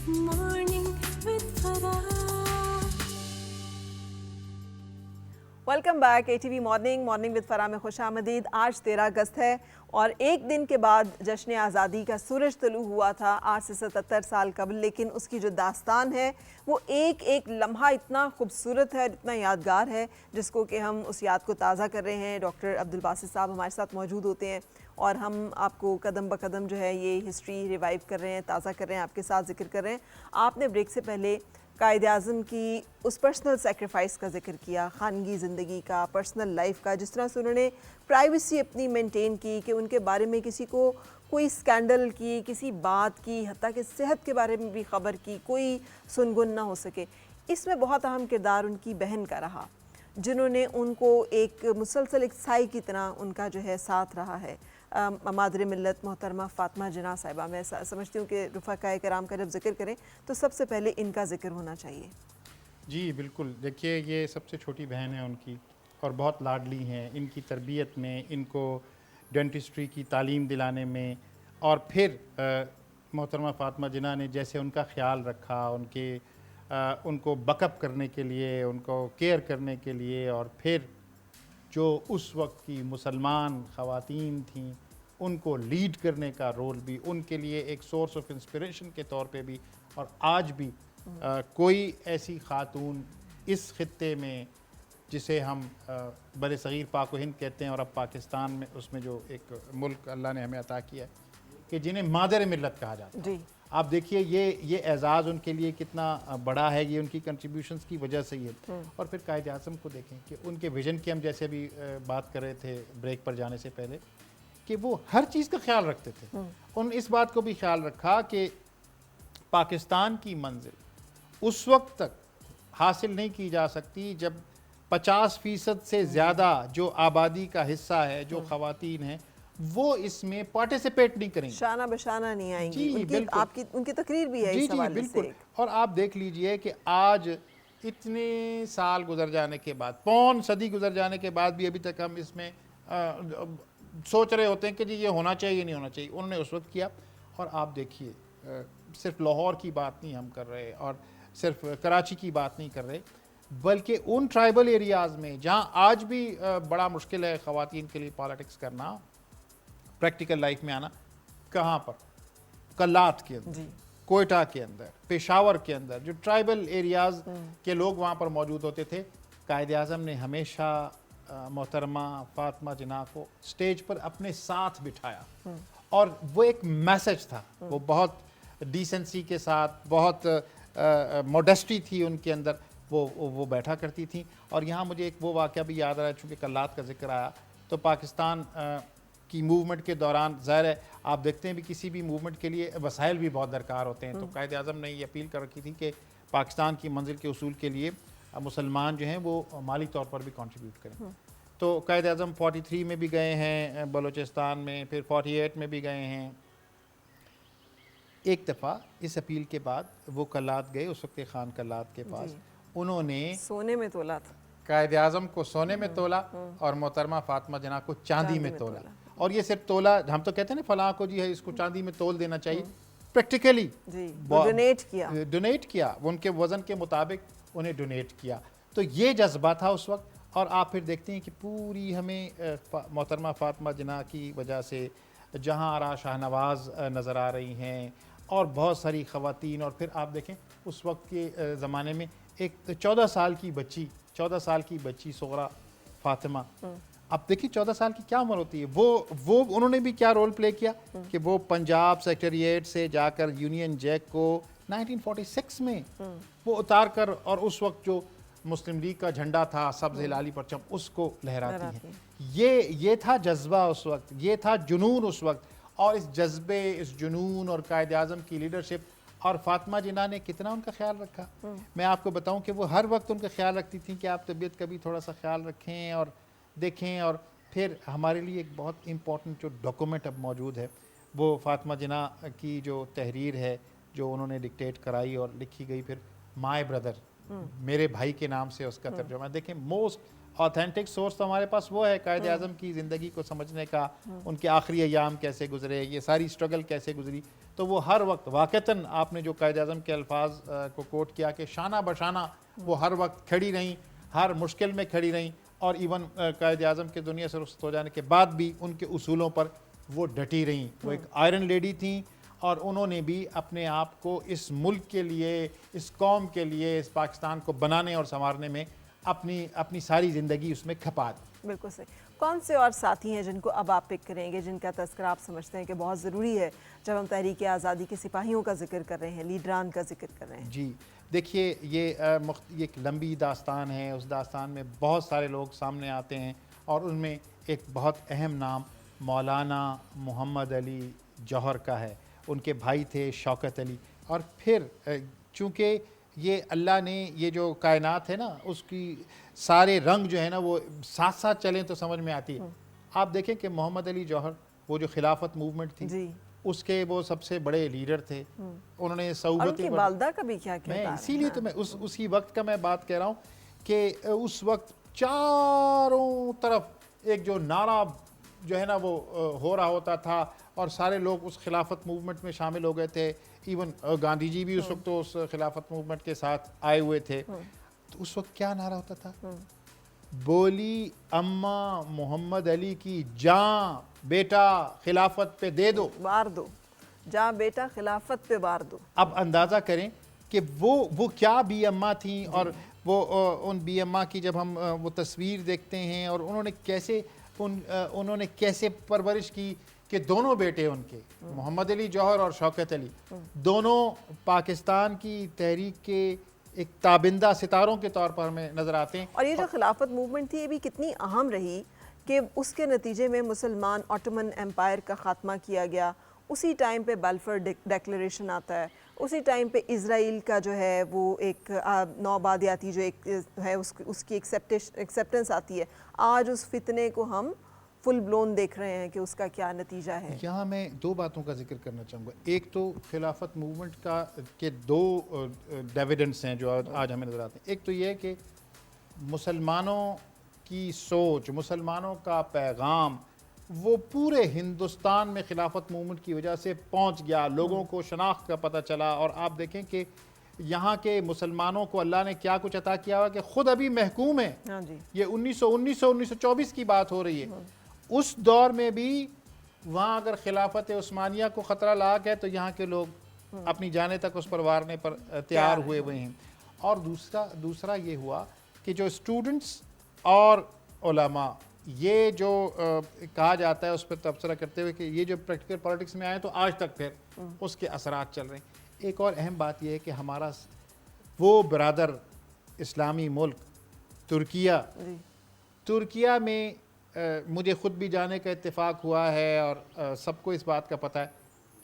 Morning with Farah. Welcome back ATV morning with Farah में खुश आमदीद। आज 13 अगस्त है और एक दिन के बाद जश्न आज़ादी का सूरज तलू हुआ था आज से 77 साल कबल, लेकिन उसकी जो दास्तान है वो एक एक लम्हा इतना खूबसूरत है, इतना यादगार है, जिसको कि हम उस याद को ताज़ा कर रहे हैं। डॉक्टर अब्दुल बासित साहब हमारे साथ मौजूद होते हैं और हम आपको कदम ब कदम जो है ये हिस्ट्री रिवाइव कर रहे हैं, ताज़ा कर रहे हैं, आपके साथ जिक्र कर रहे हैं। आपने ब्रेक से पहले कायद-ए-आज़म की उस पर्सनल सेक्रीफाइस का जिक्र किया, खानगी ज़िंदगी का, पर्सनल लाइफ का, जिस तरह से उन्होंने प्राइवेसी अपनी मेंटेन की कि उनके बारे में किसी को कोई स्कैंडल की, किसी बात की, हत्ता कि सेहत के बारे में भी ख़बर की कोई सुनगुन ना हो सके। इसमें बहुत अहम किरदार उनकी बहन का रहा, जिन्होंने उनको एक मुसलसल एक साई की तरह उनका जो है साथ रहा है। मादर मिल्लत मोहतरमा फ़ातिमा जिन्ना साहिबा, मैं समझती हूँ कि रफ़ाक़ाए किराम का जब जिक्र करें तो सबसे पहले इनका जिक्र होना चाहिए। जी बिल्कुल, देखिए ये सबसे छोटी बहन है उनकी और बहुत लाडली हैं। इनकी तरबियत में, इनको डेंटिस्ट्री की तालीम दिलाने में और फिर मोहतरमा फ़ातिमा जिन्ना ने जैसे उनका ख़्याल रखा, उनको बकअप करने के लिए, उनको केयर करने के लिए, और फिर जो उस वक्त की मुसलमान ख़वातीन थीं उनको लीड करने का रोल भी उनके लिए एक सोर्स ऑफ इंस्पिरेशन के तौर पे भी। और आज भी कोई ऐसी ख़ातून इस ख़ित्ते में जिसे हम बरे सग़ीर पाक व हिंद कहते हैं और अब पाकिस्तान में उसमें जो एक मुल्क अल्लाह ने हमें अता किया है कि जिन्हें मादर मिल्लत कहा जाता है। जी, आप देखिए ये एज़ाज़ उनके लिए कितना बड़ा है, ये उनकी कंट्रीब्यूशंस की वजह से ही है। और फिर कायद-ए-आज़म को देखें कि उनके विज़न की हम जैसे अभी बात कर रहे थे ब्रेक पर जाने से पहले कि वो हर चीज़ का ख्याल रखते थे। उन इस बात को भी ख्याल रखा कि पाकिस्तान की मंजिल उस वक्त तक हासिल नहीं की जा सकती जब 50% से ज़्यादा जो आबादी का हिस्सा है, जो ख़वातीन हैं, वो इसमें पार्टिसिपेट नहीं करेंगी, शाना बशाना नहीं आएंगी। जी, बिल्कुल। उनकी तकरीर भी है जी इस जी हवाले बिल्कुल। से। और आप देख लीजिए कि आज इतने साल गुजर जाने के बाद, पौन सदी गुजर जाने के बाद भी अभी तक हम इसमें सोच रहे होते हैं कि जी ये होना चाहिए नहीं होना चाहिए। उन्होंने उस वक्त किया। और आप देखिए सिर्फ लाहौर की बात नहीं हम कर रहे और सिर्फ कराची की बात नहीं कर रहे, बल्कि उन ट्राइबल एरियाज़ में जहाँ आज भी बड़ा मुश्किल है ख़वातीन के लिए पॉलिटिक्स करना, प्रैक्टिकल लाइफ में आना, कहाँ पर, कल्लात के अंदर, कोयटा के अंदर, पेशावर के अंदर, जो ट्राइबल एरियाज़ के लोग वहाँ पर मौजूद होते थे। कायद-ए-आज़म ने हमेशा मोहतरमा फ़ातिमा जिन्ना को स्टेज पर अपने साथ बिठाया और वो एक मैसेज था। वो बहुत डिसेंसी के साथ, बहुत मॉडेस्टी थी उनके अंदर, वो बैठा करती थी। और यहाँ मुझे एक वो वाक़या भी याद आ रहा है, चूँकि कल्लात का जिक्र आया, तो पाकिस्तान की मूवमेंट के दौरान ज़ाहिर है आप देखते हैं भी किसी भी मूवमेंट के लिए वसाइल भी बहुत दरकार होते हैं। तो कायद-ए-आज़म ने ये अपील कर रखी थी कि पाकिस्तान की मंजिल के उसूल के लिए मुसलमान जो हैं वो माली तौर पर भी कंट्रीब्यूट करें। तो कायद-ए-आज़म 43 में भी गए हैं बलूचिस्तान में, फिर 48 में भी गए हैं। एक दफ़ा इस अपील के बाद वो कल्लात गए, उस वक्त खान कल्लात के पास, उन्होंने सोने में तोला था, कायद-ए-आज़म को सोने में तोला और मोहतरमा फ़ातिमा जिन्ना को चांदी में तोला। और ये सिर्फ तोला, हम तो कहते हैं ना फलां को जी है इसको चांदी में तोल देना चाहिए, प्रैक्टिकली डोनेट किया, उनके वज़न के मुताबिक उन्हें डोनेट किया। तो ये जज्बा था उस वक्त। और आप फिर देखते हैं कि पूरी हमें मोहतरमा फ़ातिमा जिन्ना की वजह से जहाँ आरा शाहनवाज़ नज़र आ रही हैं और बहुत सारी ख़वातीन। और फिर आप देखें उस वक्त के ज़माने में एक 14 साल की बच्ची सोगरा फ़ातिमा, अब देखिए 14 साल की क्या उम्र होती है। वो उन्होंने भी क्या रोल प्ले किया कि वो पंजाब सेक्रेटेरिएट से जाकर यूनियन जैक को 1946 में वो उतार कर, और उस वक्त जो मुस्लिम लीग का झंडा था सब्ज़ हिलाली परचम, उसको लहराती है। ये था जज्बा उस वक्त, ये था जुनून उस वक्त। और इस जज्बे, इस जुनून और कायद-ए-आज़म की लीडरशिप और फ़ातिमा जिन्ना ने कितना उनका ख्याल रखा। मैं आपको बताऊं कि वो हर वक्त उनका ख्याल रखती थी कि आप तबीयत का भी थोड़ा सा ख्याल रखें और देखें। और फिर हमारे लिए एक बहुत इम्पॉर्टेंट जो डॉक्यूमेंट अब मौजूद है, वो फ़ातिमा जिन्ना की जो तहरीर है जो उन्होंने डिक्टेट कराई और लिखी गई, फिर माय ब्रदर, मेरे भाई के नाम से उसका तर्जुमा। देखें मोस्ट ऑथेंटिक सोर्स तो हमारे पास वो है कायद आज़म की ज़िंदगी को समझने का, उनके आखिरी अयाम कैसे गुजरे, ये सारी स्ट्रगल कैसे गुजरी। तो वो हर वक्त वाक़तन आपने जो कायद आज़म के अल्फाज को कोट किया कि शाना बशाना वो हर वक्त खड़ी रहीं, हर मुश्किल में खड़ी रहीं, और इवन कायद आज़म के दुनिया से रुखसत हो जाने के बाद भी उनके उसूलों पर वो डटी रहीं। वो एक आयरन लेडी थी और उन्होंने भी अपने आप को इस मुल्क के लिए, इस कौम के लिए, इस पाकिस्तान को बनाने और संवारने में अपनी सारी ज़िंदगी उसमें खपा दी। बिल्कुल सही। कौन से और साथी हैं जिनको अब आप पिक करेंगे, जिनका तज़किरा आप समझते हैं कि बहुत ज़रूरी है जब हम तहरीक आज़ादी के सिपाहियों का जिक्र कर रहे हैं, लीडरान का जिक्र कर रहे हैं? जी देखिए, ये एक लंबी दास्तान है। उस दास्तान में बहुत सारे लोग सामने आते हैं और उनमें एक बहुत अहम नाम मौलाना मोहम्मद अली जौहर का है। उनके भाई थे शौकत अली। और फिर चूँकि ये अल्लाह ने ये जो कायनात है ना, उसकी सारे रंग जो है ना वो साथ साथ चलें तो समझ में आती है। आप देखें कि मोहम्मद अली जौहर, वो जो खिलाफत मूवमेंट थी जी, उसके वो सबसे बड़े लीडर थे। उन्होंने और सऊबत उनकी वालदा का भी क्या किरदार मैं है? इसीलिए तो मैं उसी वक्त का मैं बात कह रहा हूँ कि उस वक्त चारों तरफ एक जो नारा जो है ना वो हो रहा होता था और सारे लोग उस खिलाफत मूवमेंट में शामिल हो गए थे। इवन गांधी जी भी उस वक्त तो उस खिलाफत मूवमेंट के साथ आए हुए थे। तो उस वक्त क्या नारा होता था? बोली अम्मा मोहम्मद अली की जान बेटा खिलाफत पे दे दो, बार दो, जा बेटा खिलाफत पे बार दो। अब अंदाज़ा करें कि वो क्या बी अम्मा थी। और वो उन बी अम्मा की जब हम वो तस्वीर देखते हैं और उन्होंने कैसे परवरिश की कि दोनों बेटे उनके मोहम्मद अली जौहर और शौकत अली दोनों पाकिस्तान की तहरीक के एक ताबिंदा सितारों के तौर पर हमें नज़र आते हैं। और ये जो खिलाफत मूवमेंट थी ये भी कितनी अहम रही कि उसके नतीजे में मुसलमान ऑटोमन एम्पायर का ख़ात्मा किया गया। उसी टाइम पे बल्फोर डिक्लेरेशन आता है, उसी टाइम पे इज़राइल का जो है वो एक नौबादियाती जो एक है उसकी एक्सेप्टेंस आती है। आज उस फितने को हम फुल ब्लोन देख रहे हैं कि उसका क्या नतीजा है। यहाँ मैं दो बातों का जिक्र करना चाहूँगा। एक तो खिलाफत मूवमेंट के दो डिविडेंड्स हैं जो आज हमें नज़र आते हैं। एक तो ये है कि मुसलमानों की सोच, मुसलमानों का पैगाम वो पूरे हिंदुस्तान में खिलाफत मूवमेंट की वजह से पहुँच गया, लोगों को शनाख्त का पता चला। और आप देखें कि यहाँ के मुसलमानों को अल्लाह ने क्या कुछ अता किया हुआ कि ख़ुद अभी महकूम है। हाँ जी, ये 1924 की बात हो रही है। उस दौर में भी वहाँ अगर खिलाफत उस्मानिया को ख़तरा लाक है तो यहाँ के लोग अपनी जाने तक उस पर वारने पर तैयार हुए हैं। और दूसरा ये हुआ कि जो स्टूडेंट्स और उलमा, ये जो कहा जाता है उस पर तबसरा करते हुए कि ये जो प्रैक्टिकल पॉलिटिक्स में आए तो आज तक फिर उसके असरात चल रहे हैं। एक और अहम बात यह है कि हमारा वो बरादर इस्लामी मुल्क तुर्किया में मुझे ख़ुद भी जाने का इत्तेफाक हुआ है और सबको इस बात का पता है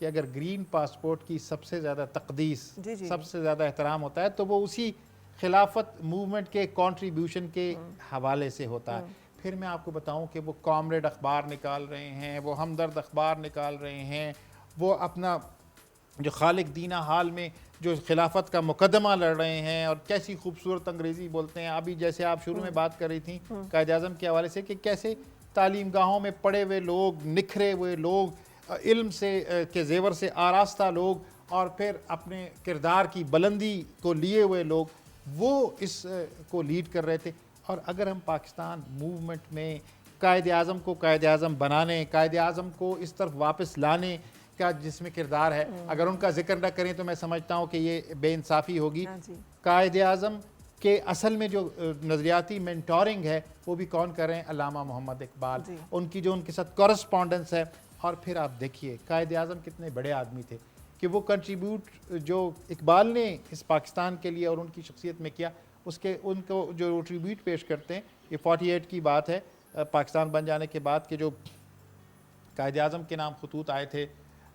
कि अगर ग्रीन पासपोर्ट की सबसे ज़्यादा तकदीस, सबसे ज़्यादा एहतराम होता है तो वो उसी खिलाफत मूवमेंट के कंट्रीब्यूशन के हवाले से होता है। फिर मैं आपको बताऊं कि वो कॉमरेड अखबार निकाल रहे हैं, वो हमदर्द अखबार निकाल रहे हैं, वो अपना जो खालिक दीना हाल में जो खिलाफत का मुकदमा लड़ रहे हैं और कैसी खूबसूरत अंग्रेज़ी बोलते हैं। अभी जैसे आप शुरू में बात कर रही थी कायद आज़म के हवाले से कि कैसे तालीम गाहों में पढ़े हुए लोग, निखरे हुए लोग, इल्म से के ज़ेवर से आरास्ता लोग और फिर अपने किरदार की बुलंदी को लिए हुए लोग वो इस को लीड कर रहे थे। और अगर हम पाकिस्तान मूवमेंट में कायद आज़म को कायद आज़म बनाने, कायद आज़म को इस तरफ वापस लाने का जिसमें किरदार है, अगर उनका जिक्र न करें तो मैं समझता हूँ कि ये बेइंसाफ़ी होगी। कायद आज़म के असल में जो नज़रियाती मेंटोरिंग है वो भी कौन कर रहे हैं? अल्लामा मोहम्मद इकबाल, उनकी जो उनके साथ कॉरेस्पॉन्डेंस है। और फिर आप देखिए कायद आज़म कितने बड़े आदमी थे कि वो कंट्रीब्यूट जो इकबाल ने इस पाकिस्तान के लिए और उनकी शख्सियत में किया, उसके उनको जो ट्रिब्यूट पेश करते हैं। ये 48 की बात है, पाकिस्तान बन जाने के बाद के जो कायद आज़म के नाम खतूत आए थे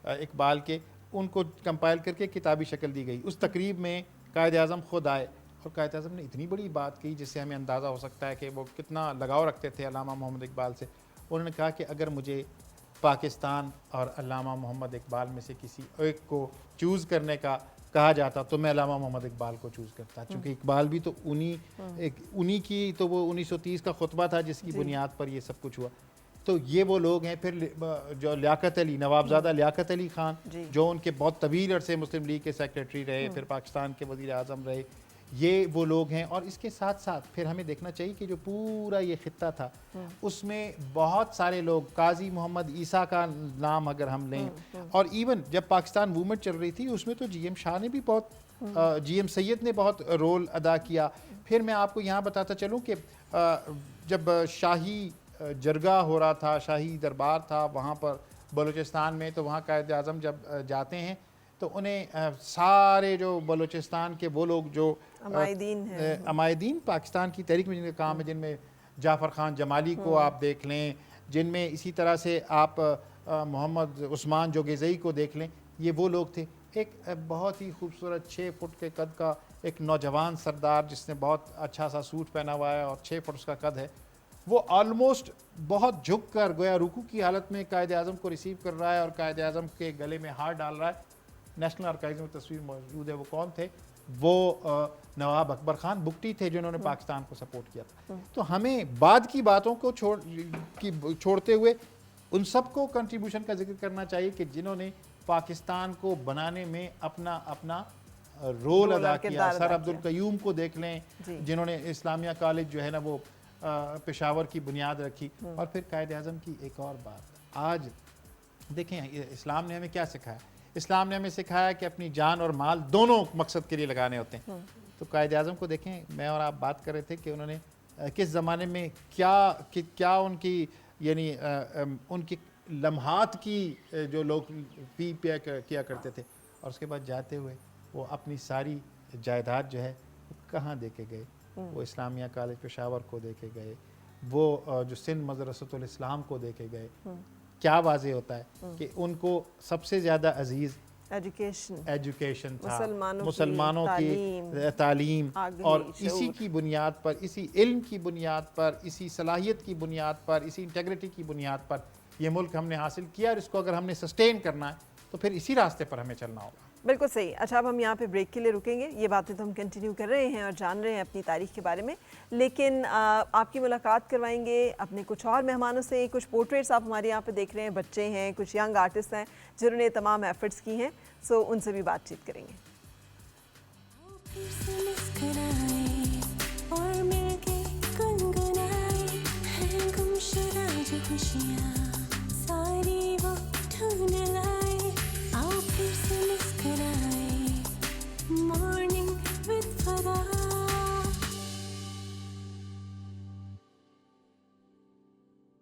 इकबाल के, उनको कंपाइल करके किताबी शक्ल दी गई। उस तकरीब में कायद आज़म ख़ुद आए और कायद आज़म ने इतनी बड़ी बात की जिससे हमें अंदाज़ा हो सकता है कि वो कितना लगाव रखते थे अल्लामा मोहम्मद इकबाल से। उन्होंने कहा कि अगर मुझे पाकिस्तान और अल्लामा मोहम्मद इकबाल में से किसी एक को चूज़ करने का کہا جاتا تو میں علامہ محمد اقبال کو چوز کرتا، چونکہ اقبال بھی تو انہی کی تو وہ 1930 کا خطبہ تھا جس کی بنیاد پر یہ سب کچھ ہوا. تو یہ وہ لوگ ہیں. پھر جو لیاقت علی، نوابزادہ لیاقت علی خان جو ان کے بہت طویل عرصے مسلم لیگ کے سیکریٹری رہے، پھر پاکستان کے وزیر اعظم رہے، یہ وہ لوگ ہیں. اور اس کے ساتھ ساتھ پھر ہمیں دیکھنا چاہیے کہ جو پورا یہ خطہ تھا اس میں بہت سارے لوگ، قاضی محمد عیسیٰ کا نام اگر ہم لیں، اور ایون جب پاکستان موومنٹ چل رہی تھی اس میں تو جی ایم شاہ نے بھی بہت، جی ایم سید نے بہت رول ادا کیا. پھر میں آپ کو یہاں بتاتا چلوں کہ جب شاہی جرگہ ہو رہا تھا، شاہی دربار تھا وہاں پر بلوچستان میں، تو وہاں قائد اعظم جب جاتے ہیں تو انہیں سارے جو بلوچستان کے وہ لوگ جو عمائدین پاکستان کی تحریک میں جن کا کام ہے، جن میں جعفر خان جمالی کو آپ دیکھ لیں، جن میں اسی طرح سے آپ محمد عثمان جوگیزئی کو دیکھ لیں، یہ وہ لوگ تھے. ایک بہت ہی خوبصورت 6 فٹ کے قد کا ایک نوجوان سردار جس نے بہت اچھا سا سوٹ پہنا ہوا ہے اور 6 فٹ اس کا قد ہے، وہ آلموسٹ بہت جھک کر گویا رکوع کی حالت میں قائد اعظم کو ریسیو کر رہا ہے اور قائد اعظم کے گلے میں ہاتھ ڈال رہا ہے. نیشنل آرکائیوز میں تصویر موجود ہے. وہ کون تھے؟ وہ نواب اکبر خان بگٹی تھے جنہوں نے پاکستان کو سپورٹ کیا تھا. تو ہمیں بعد کی باتوں کو چھوڑتے ہوئے ان سب کو کنٹریبیوشن کا ذکر کرنا چاہیے کہ جنہوں نے پاکستان کو بنانے میں اپنا رول ادا کیا. سر عبدالقیوم کو دیکھ لیں جنہوں نے اسلامیہ کالج جو ہے نا وہ پشاور کی بنیاد رکھی. اور پھر قائد اعظم کی ایک اور بات، آج دیکھیں اسلام نے ہمیں کیا سکھایا؟ اسلام نے ہمیں سکھایا کہ اپنی جان اور مال دونوں مقصد کے لیے لگانے ہوتے ہیں. تو قائد اعظم کو دیکھیں، میں اور آپ بات کر رہے تھے کہ انہوں نے کس زمانے میں کیا ان کی یعنی ان کی لمحات کی جو لوگ پی کیا کرتے تھے، اور اس کے بعد جاتے ہوئے وہ اپنی ساری جائیداد جو ہے کہاں دے کے گئے؟ وہ اسلامیہ کالج پشاور کو دے کے گئے، وہ جو سندھ مدرسۃ الاسلام کو دے کے گئے. کیا واضح ہوتا ہے کہ ان کو سب سے زیادہ عزیز ایجوکیشن تھا، مسلمانوں کی تعلیم، اور اسی کی بنیاد پر، اسی علم کی بنیاد پر، اسی صلاحیت کی بنیاد پر، اسی انٹیگریٹی کی بنیاد پر یہ ملک ہم نے حاصل کیا. اور اس کو اگر ہم نے سسٹین کرنا ہے تو پھر اسی راستے پر ہمیں چلنا ہوگا. بالکل صحیح. اچھا، اب ہم یہاں پہ بریک کے لیے رکیں گے. یہ باتیں تو ہم کنٹینیو کر رہے ہیں اور جان رہے ہیں اپنی تاریخ کے بارے میں، لیکن آپ کی ملاقات کروائیں گے اپنے کچھ اور مہمانوں سے. کچھ پورٹریٹس آپ ہمارے یہاں پہ دیکھ رہے ہیں، بچے ہیں، کچھ ینگ آرٹسٹ ہیں جنہوں نے تمام ایفرٹس کی ہیں، سو ان سے بھی بات چیت کریں گے. پھر سے مسکرائے اور مل کے گنگنائے ہیں گمشدہ جو خوشیاں.